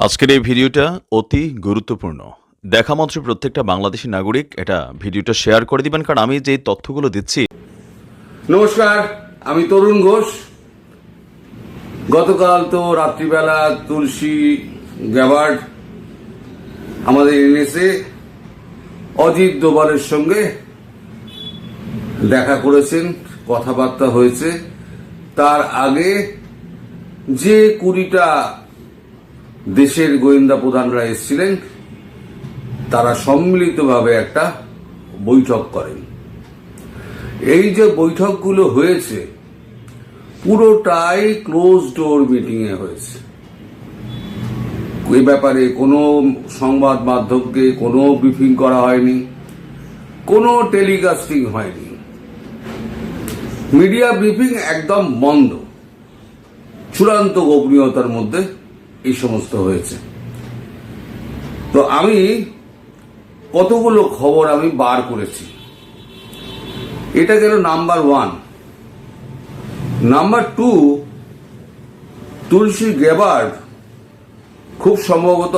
আজকের এই ভিডিওটা অতি গুরুত্বপূর্ণ। দেখা মাত্র প্রত্যেকটা বাংলাদেশী নাগরিক এটা ভিডিওটা শেয়ার করে দিবেন, কারণ আমি যে তথ্যগুলো দিচ্ছি। নমস্কার, আমি তরুণ ঘোষ। গতকাল তো রাত্রিবেলা তুলসী গ্যাবার্ড আমাদের এনএসএ অজিত দোভালের সঙ্গে দেখা করেছেন, কথাবার্তা হয়েছে। তার আগে যে 20টা দেশের গোয়েন্দা প্রধানরা এসেছিলেন, তারা সম্মিলিতভাবে একটা বৈঠক করেন। এই যে বৈঠকগুলো হয়েছে পুরোটাই ক্লোজ ডোর মিটিং এ হয়েছে। এই ব্যাপারে কোনো সংবাদ মাধ্যমকে কোনো ব্রিফিং করা হয়নি, কোনো টেলিকাস্টিং হয়নি, মিডিয়া ব্রিফিং একদম বন্ধ। চূড়ান্ত গোপনীয়তার মধ্যে এই সমস্ত হয়েছে। তো আমি কতগুলো খবর আমি বার করেছি। এটা গেল নাম্বার 1। নাম্বার 2, তুলসী গ্যাবার্ড খুব সম্ভবত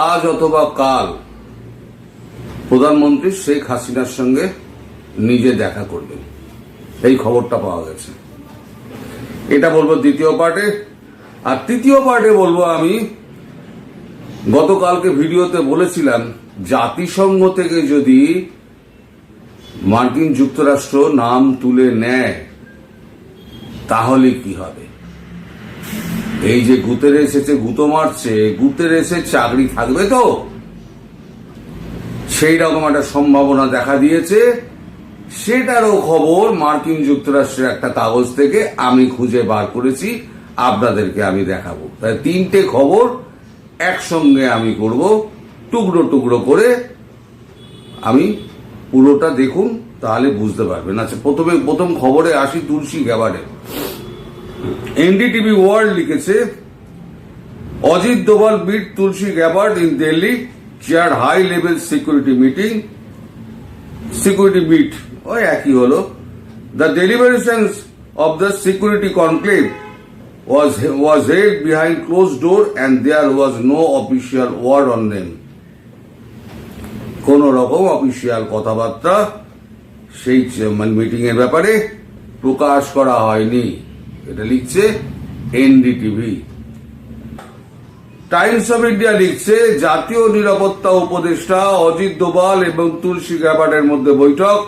আজ অথবা কাল প্রধানমন্ত্রী শেখ হাসিনার সঙ্গে নিজে দেখা করবেন, এই খবরটা পাওয়া গেছে। এটা বলবো দ্বিতীয় পার্টে। আর তৃতীয় পার্টে বলবো, আমি গতকালকে ভিডিওতে বলেছিলাম জাতিসংঘ থেকে যদি মার্কিন যুক্তরাষ্ট্র নাম তুলে নেয় তাহলে কি হবে। এই যে গুতের এসেছে, গুতো মারছে, গুতের এসে চাকরি থাকবে তো, সেই রকম একটা সম্ভাবনা দেখা দিয়েছে। সেটারও খবর মার্কিন যুক্তরাষ্ট্রের একটা কাগজ থেকে আমি খুঁজে বার করেছি, আপনাদেরকে আমি দেখাবো। তাই 3টে খবর একসঙ্গে আমি করব, টুকরো টুকরো করে। আমি পুরোটা দেখুন, তাহলে বুঝতে পারবেন। আচ্ছা, প্রথম খবরে আসি তুলসী গ্যাবার্ডে। এনডিটিভি ওয়ার্ল্ড লিখেছে, Ajit Doval beat Tulsi Gabbard in Delhi, chair high level security meet. ওই একই হলো। The deliberations of the security conclave was held behind closed door and there was no official word on them. কোন রকম অফিসিয়াল কথাবার্তা সেই meeting এর ব্যাপারে প্রকাশ করা হয়নি। এটা লিখছে এনডিটিভি। টাইমস অফ ইন্ডিয়া লিখছে, জাতীয় নিরাপত্তা উপদেষ্টা অজিত দোভাল এবং তুলসী গ্যাবার্ডের মধ্যে বৈঠক,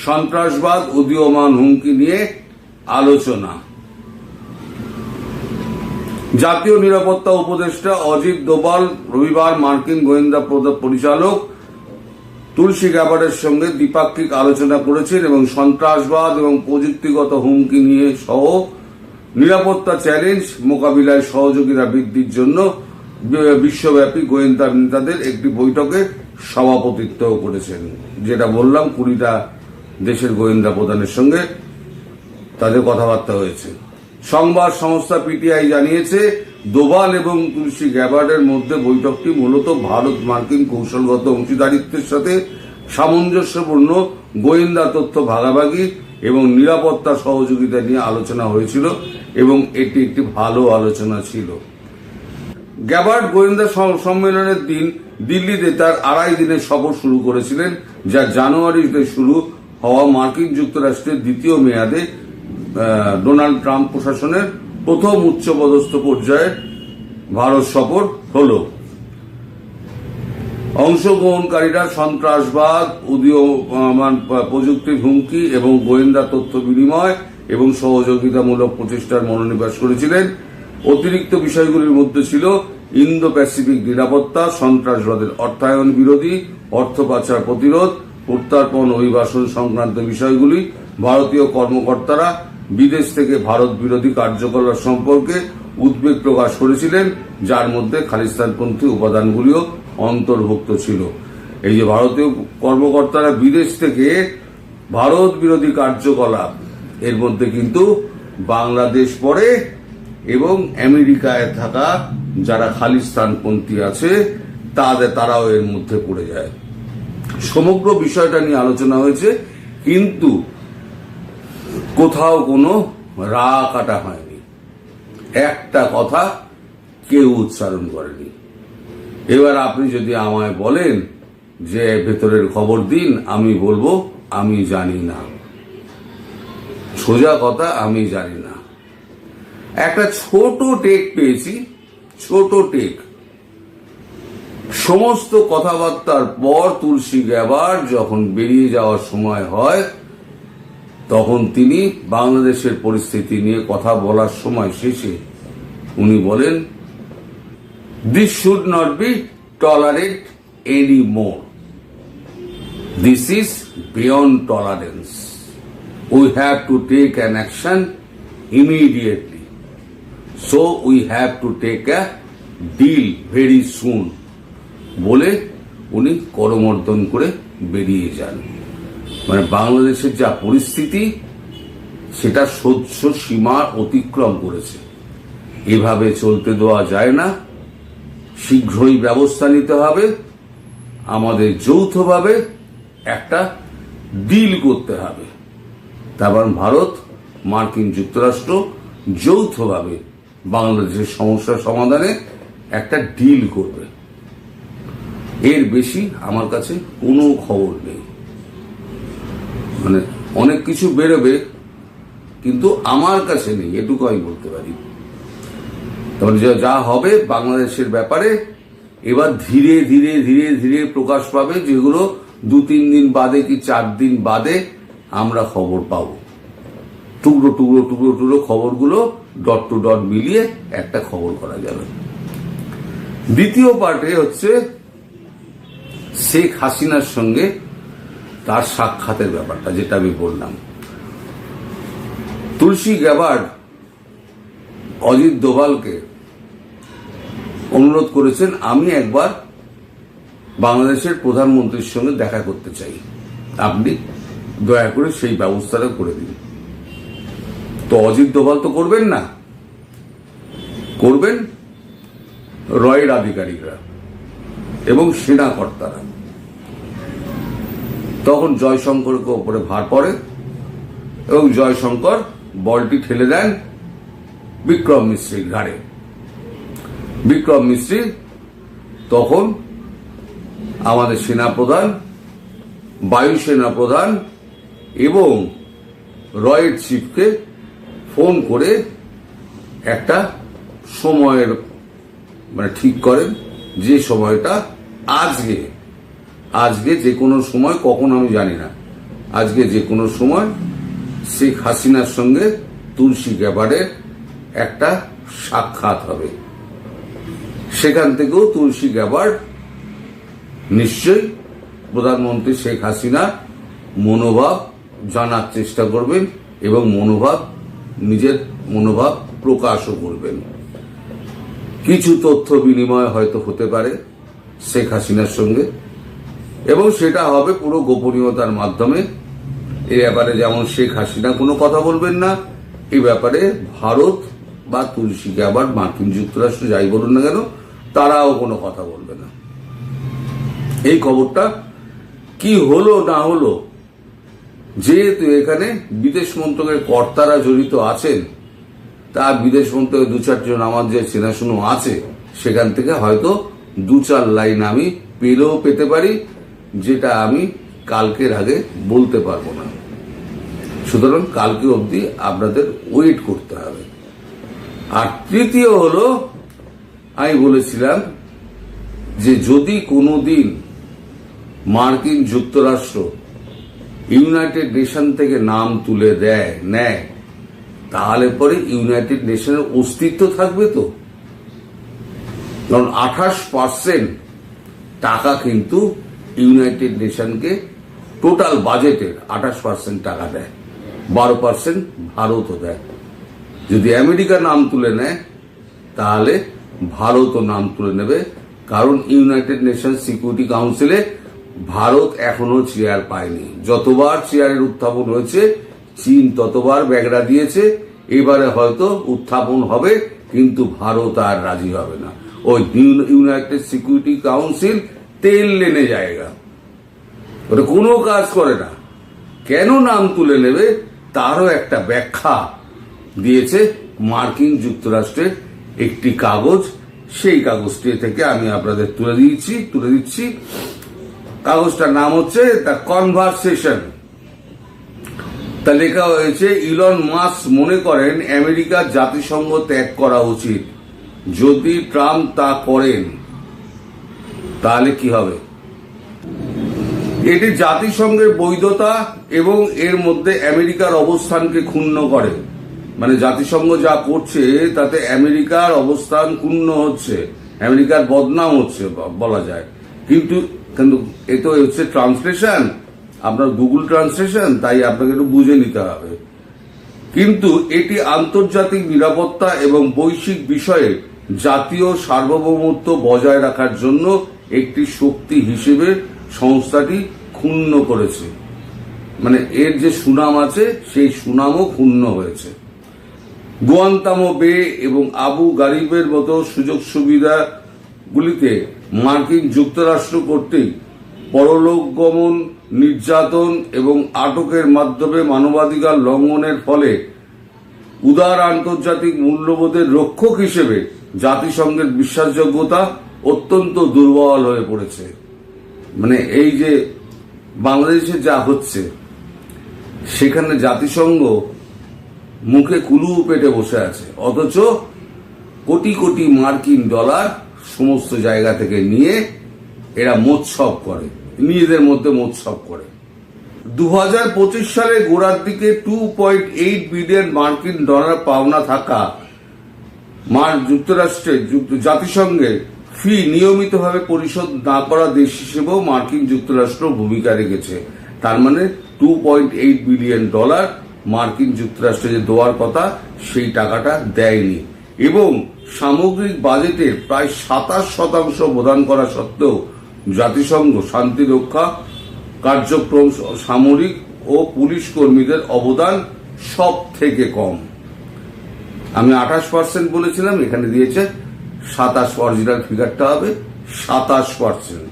সন্ত্রাসবাদ উদীয়মান হুমকি নিয়ে আলোচনা। জাতীয় নিরাপত্তা উপদেষ্টা অজিত দোভাল রবিবার মার্কিন গোয়েন্দা পরিচালক তুলসী গ্যাবার্ডের সঙ্গে দ্বিপাক্ষিক আলোচনা করেছেন এবং সন্ত্রাসবাদ এবং প্রযুক্তিগত হুমকি নিয়ে সহ নিরাপত্তা চ্যালেঞ্জ মোকাবিলায় সহযোগিতা বৃদ্ধির জন্য বিশ্বব্যাপী গোয়েন্দা নেতাদের একটি বৈঠকে সভাপতিত্ব করেছেন। যেটা বললাম, 20টা দেশের গোয়েন্দা প্রধানের সঙ্গে তাদের কথাবার্তা হয়েছে। সংবাদ সংস্থা পিটিআই জানিয়েছে, দোভাল এবং তুলসী গ্যাবার্ডের মধ্যে বৈঠকটি মূলত ভারত মার্কিন কৌশলগত অংশীদারিত্বের সাথে সামঞ্জস্যপূর্ণ গোয়েন্দা তথ্য ভাগাভাগি এবং নিরাপত্তা সহযোগিতা নিয়ে আলোচনা হয়েছিল এবং এটি একটি ভালো আলোচনা ছিল। গ্যাবার্ড গোয়েন্দা সম্মেলনের দিন দিল্লিতে তার 2.5 দিনের সফর শুরু করেছিলেন, যা জানুয়ারিতে শুরু হওয়া মার্কিন যুক্তরাষ্ট্রের দ্বিতীয় মেয়াদে ডোনাল্ড ট্রাম্প প্রশাসনের প্রথম উচ্চপদস্থ পর্যায়ে ভারত সফর হল। অংশগ্রহণকারীরা সন্ত্রাসবাদ, উদীয়মান প্রযুক্তির হুমকি এবং গোয়েন্দা তথ্য বিনিময় এবং সহযোগিতামূলক প্রচেষ্টার মনোনিবেশ করেছিলেন। অতিরিক্ত বিষয়গুলির মধ্যে ছিল ইন্দো প্যাসিফিক নিরাপত্তা, সন্ত্রাসবাদের অর্থায়ন বিরোধী, অর্থ পাচার প্রতিরোধ, প্রত্যর্পণ অভিবাসন সংক্রান্ত বিষয়গুলি। ভারতীয় কর্মকর্তারা বিদেশ থেকে ভারত বিরোধী কার্যকলাপ সম্পর্কে উদ্বেগ প্রকাশ করেছিলেন, যার মধ্যে খালিস্তানপন্থী উপাদানগুলিও অন্তর্ভুক্ত ছিল। এই যে ভারতীয় কর্মকর্তারা বিদেশ থেকে ভারত বিরোধী কার্যকলাপ, এর মধ্যে কিন্তু বাংলাদেশ পড়ে এবং আমেরিকায় থাকা যারা খালিস্তানপন্থী আছে তারাও এর মধ্যে পড়ে যায়। সমগ্র বিষয়টা নিয়ে আলোচনা হয়েছে, কিন্তু কোথাও কোনো রা কাটা হয়নি, একটা কথা কেউ উচ্চারণ করেনি। এবার আপনি যদি আমায় বলেন যে ভেতরের খবর দিন, আমি বলবো আমি জানি না। সোজা কথা, আমি জানি না। একটা ছোট টেক পেয়েছি, ছোট টেক। সমস্ত কথাবার্তার পর তুলসী গ্যাবার্ড যখন বেরিয়ে যাওয়ার সময় হয়, তখন তিনি বাংলাদেশের পরিস্থিতি নিয়ে কথা বলার সময় শেষে উনি বলেন, this should not be tolerate any more, this is beyond tolerance, we have to take an action immediately, so we have to take a deal very soon বলে উনি করমর্দন করে বেরিয়ে যান। মানে বাংলাদেশের যা পরিস্থিতি, সেটা সহ্য সীমা অতিক্রম করেছে। এভাবে চলতে দেওয়া যায় না, শীঘ্রই ব্যবস্থা নিতে হবে। আমাদের যৌথভাবে একটা ডিল করতে হবে। তারপর ভারত, মার্কিন যুক্তরাষ্ট্র যৌথভাবে বাংলাদেশের সমস্যা সমাধানে একটা ডিল করবে। এর বেশি আমার কাছে কোনো খবর নেই। মানে অনেক কিছু বেরোবে, কিন্তু আমার কাছে নেই, এটুকু আমি বলতে পারি। তবে যা হবে বাংলাদেশের ব্যাপারে এবার ধীরে ধীরে ধীরে ধীরে প্রকাশ পাবে, যেগুলো 2-3 দিন বাদে কি 4 দিন বাদে আমরা খবর পাবো। টুকরো টুকরো টুকরো টুকরো খবরগুলো ডট টু ডট মিলিয়ে একটা খবর করা যাবে। দ্বিতীয় পার্টে হচ্ছে শেখ হাসিনার সঙ্গে তার সাক্ষাতের ব্যাপারটা, যেটা আমি বললাম। তুলসী গ্যাবার্ড অজিত দোভালকে অনুরোধ করেছেন, আমি একবার বাংলাদেশের প্রধানমন্ত্রীর সঙ্গে দেখা করতে চাই, আপনি দয়া করে সেই ব্যবস্থাটা করে দিন। তো অজিত দোভাল তো করবেন না, করবেন রয়ের আধিকারিকরা এবং সেনা কর্তারা। তখন জয়শঙ্করকে ওপরে ভার পড়ে এবং জয়শঙ্কর বলটি ঠেলে দেন বিক্রম মিশ্রির ঘাড়ে। বিক্রম মিশ্রি তখন আমাদের সেনাপ্রধান, বায়ুসেনা প্রধান এবং রয়ের চিফকে ফোন করে একটা সময়ের ঠিক করেন, যে সময়টা আজকে যে কোনো সময়, কখন আমি জানি না, আজকে যে কোনো সময় শেখ হাসিনার সঙ্গে তুলসী গ্যাবার্ডের একটা সাক্ষাৎ হবে। সেখান থেকেও তুলসী গ্যাবার্ড নিশ্চয়ই প্রধানমন্ত্রী শেখ হাসিনার মনোভাব জানার চেষ্টা করবেন এবং নিজের মনোভাব প্রকাশও করবেন। কিছু তথ্য বিনিময় হয়তো হতে পারে শেখ হাসিনার সঙ্গে, এবং সেটা হবে পুরো গোপনীয়তার মাধ্যমে। এই ব্যাপারে যেমন শেখ হাসিনা কোনো কথা বলবেন না, এই ব্যাপারে ভারত বা তুলসী গ্যাবার্ড, মার্কিন যুক্তরাষ্ট্র যাই বলুন না কেন, তারাও কোনো কথা বলবে না। এই খবরটা কি হলো না হলো, যেহেতু এখানে বিদেশ মন্ত্রকের কর্তারা জড়িত আছেন, তার বিদেশ মন্ত্রকের 2-4 জন আমার যে চেনাশুনো আছে, সেখান থেকে হয়তো 2-4 লাইন আমি পেলেও পেতে পারি, যেটা আমি কালকের আগে বলতে পারবো না। সুতরাং কালকে অবধি আপনাদের ওয়েট করতে হবে। আর তৃতীয় হলো, আমি বলেছিলাম যে যদি কোনোদিন মার্কিন যুক্তরাষ্ট্র ইউনাইটেড নেশন থেকে নাম তুলে নেয়, তাহলে পরে ইউনাইটেড নেশনের অস্তিত্ব থাকবে তো? কারণ 28% টাকা কিন্তু ইউনাইটেড নেশনকে টোটাল বাজেটের 28% টাকা দেয়, 12% ভারতও দেয়। যদি আমেরিকা নাম তুলে নেয়, তাহলে ভারতও নাম তুলে নেবে, কারণ ইউনাইটেড নেশন সিকিউরিটি কাউন্সিলে ভারত এখনো চেয়ার পায়নি। যতবার চেয়ারের উত্থাপন হয়েছে, চীন ততবার ব্যাগড়া দিয়েছে। এবারে হয়তো উত্থাপন হবে, কিন্তু ভারত আর রাজি হবে না। ওই ইউনাইটেড সিকিউরিটি কাউন্সিল তেল লেনে জায়গা, ওটা কোনো কাজ করে না। কেন নাম তুলে নেবে তারও একটা ব্যাখ্যা দিয়েছে মার্কিন যুক্তরাষ্ট্রের একটি কাগজ, সেই কাগজটি থেকে আমি আপনাদের তুলে দিচ্ছি। কাগজটার নাম হচ্ছে দ্য কনভারসেশন। তা লেখা হয়েছে, ইলন মাস্ক মনে করেন আমেরিকার জাতিসংঘ ত্যাগ করা উচিত। যদি ট্রাম্প তা করেন তাহলে কি হবে? এটি জাতিসংঘের বৈধতা এবং এর মধ্যে আমেরিকার অবস্থানকে ক্ষুণ্ণ করে। মানে জাতিসংঘ যা করছে তাতে আমেরিকার অবস্থান ক্ষুণ্ণ হচ্ছে, আমেরিকার বদনাম হচ্ছে বলা যায়। কিন্তু এ তো হচ্ছে ট্রান্সলেশন, আপনার গুগল ট্রান্সলেশন, তাই আপনাকে একটু বুঝে নিতে হবে। কিন্তু এটি আন্তর্জাতিক নিরাপত্তা এবং বৈশ্বিক বিষয়ে জাতীয় সার্বভৌমত্ব বজায় রাখার জন্য একটি শক্তি হিসেবে সংস্থাটি ক্ষুণ্ণ করেছে। মানে এর যে সুনাম আছে সেই সুনামও ক্ষুণ্ণ হয়েছে। গুয়ান্তামো বে এবং আবু গারিবের মতো সুযোগ সুবিধাগুলিতে মার্কিন যুক্তরাষ্ট্র কর্তৃক পরলোকগমন, নির্যাতন এবং আটকের মাধ্যমে মানবাধিকার লঙ্ঘনের ফলে উদার আন্তর্জাতিক মূল্যবোধের রক্ষক হিসেবে জাতিসংঘের বিশ্বাসযোগ্যতা অত্যন্ত দুর্বল হয়ে পড়েছে। মানে এই যে বাংলাদেশে যা হচ্ছে, সেখানে জাতিসংঘ মুখে কুলু পেটে বসে আছে, অথচ কোটি কোটি মার্কিন ডলার সমস্ত জায়গা থেকে নিয়ে এরা মোৎসব করে, নিজেদের মধ্যে মোৎসব করে। 2025 সালে গোড়ার দিকে 2.8 বিলিয়ন মার্কিন ডলার পাওনা থাকা যুক্তরাষ্ট্রের জাতিসংঘের ফি নিয়মিতভাবে পরিশোধ না করা দেশ হিসেবেও মার্কিন যুক্তরাষ্ট্র ভূমিকা রেখেছে। তার মানে 2.8 বিলিয়ন ডলার মার্কিন যুক্তরাষ্ট্রে যে দেওয়ার কথা সেই টাকাটা দেয়নি, এবং সামগ্রিক বাজেটের প্রায় 27% প্রদান করা সত্ত্বেও জাতিসংঘ শান্তিরক্ষা কার্যক্রম, সামরিক ও পুলিশ কর্মীদের অবদান সব থেকে কম। আমি 28% বলেছিলাম, এখানে দিয়েছে 27, অরিজিনাল ফিগারটা হবে 27%।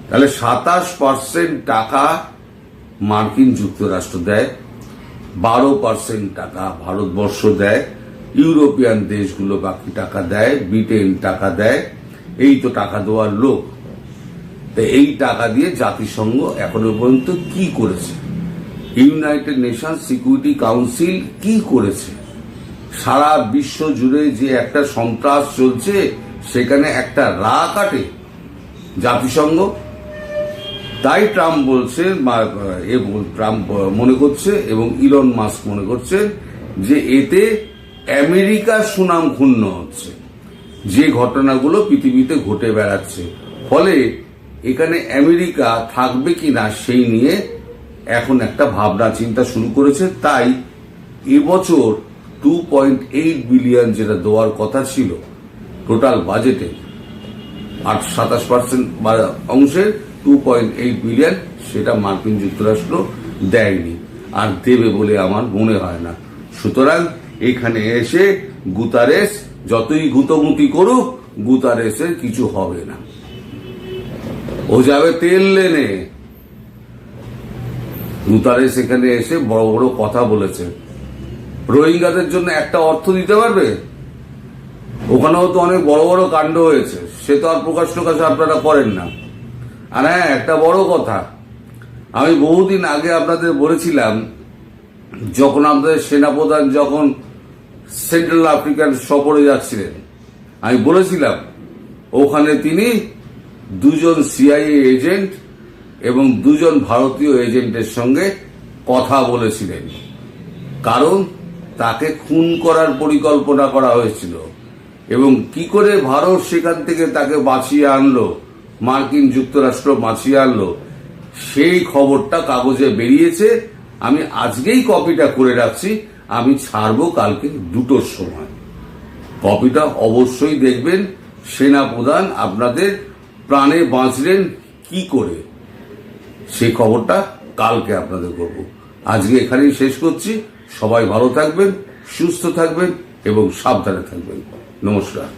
তাহলে 27% টাকা মার্কিন যুক্তরাষ্ট্র দেয়, 12% টাকা ভারতবর্ষ দেয়, ইউরোপিয়ান দেশগুলো বাকি টাকা দেয়, ব্রিটেন টাকা দেয়। এই তো টাকা দেওয়ার লোক। এই টাকা দিয়ে জাতিসংঘ এখনো পর্যন্ত কি করেছে? ইউনাইটেড নেশন সিকিউরিটি কাউন্সিল কি করেছে? সারা বিশ্ব জুড়ে যে একটা সন্ত্রাস চলছে, সেখানে একটা রা কাটে জাতিসংঘ? তাই ট্রাম্প বলছে, ট্রাম্প মনে করছে এবং ইলন মাস্ক মনে করছে যে এতে আমেরিকার সুনাম ক্ষুণ্ণ হচ্ছে, যে ঘটনাগুলো পৃথিবীতে ঘটে বেড়াচ্ছে। ফলে এখানে আমেরিকা থাকবে কিনা সেই নিয়ে এখন একটা ভাবনা চিন্তা শুরু করেছে। তাই এবছর 2.8 বিলিয়ন যেটা দেওয়ার কথা ছিল টোটাল বাজেটে, 27% অংশের 2.8 বিলিয়ন সেটা মার্কিন যুক্তরাষ্ট্র দেয়নি, আর দেবে বলে আমার মনে হয় না। সুতরাং এখানে এসে গুতারেস যতই গুতমুতি করুক, গুতারেসের কিছু হবে না। ও যাবে তেল লেনে। গুতারেস এখানে এসে বড় বড় কথা বলেছে। রোহিঙ্গাদের জন্য একটা অর্থ দিতে পারবে? ওখানেও তো অনেক বড় বড় কাণ্ড হয়েছে, সে তো আর প্রকাশ আপনারা করেন না। আর হ্যাঁ, একটা বড় কথা, আমি বহুদিন আগে আপনাদের বলেছিলাম, যখন আপনাদের সেনাপ্রধান যখন সেন্ট্রাল আফ্রিকান সফরে যাচ্ছিলেন, আমি বলেছিলাম ওখানে তিনি 2জন CIA এজেন্ট এবং 2জন ভারতীয় এজেন্টের সঙ্গে কথা বলেছিলেন, কারণ তাকে খুন করার পরিকল্পনা করা হয়েছিল। এবং কি করে ভারত সেখান থেকে তাকে বাঁচিয়ে আনলো, মার্কিন যুক্তরাষ্ট্র বাঁচিয়ে আনলো, সেই খবরটা কাগজে বেরিয়েছে। আমি আজকেই কপিটা করে রাখছি, আমি ছাড়বো কালকে 2টোর সময়। কপিটা অবশ্যই দেখবেন। সেনাপ্রধান আপনাদের প্রাণে বাঁচলেন কি করে, সেই খবরটা কালকে আপনাদের করব। আজকে এখানেই শেষ করছি। সবাই ভালো থাকবেন, সুস্থ থাকবেন এবং সাবধানে থাকবেন। নমস্কার।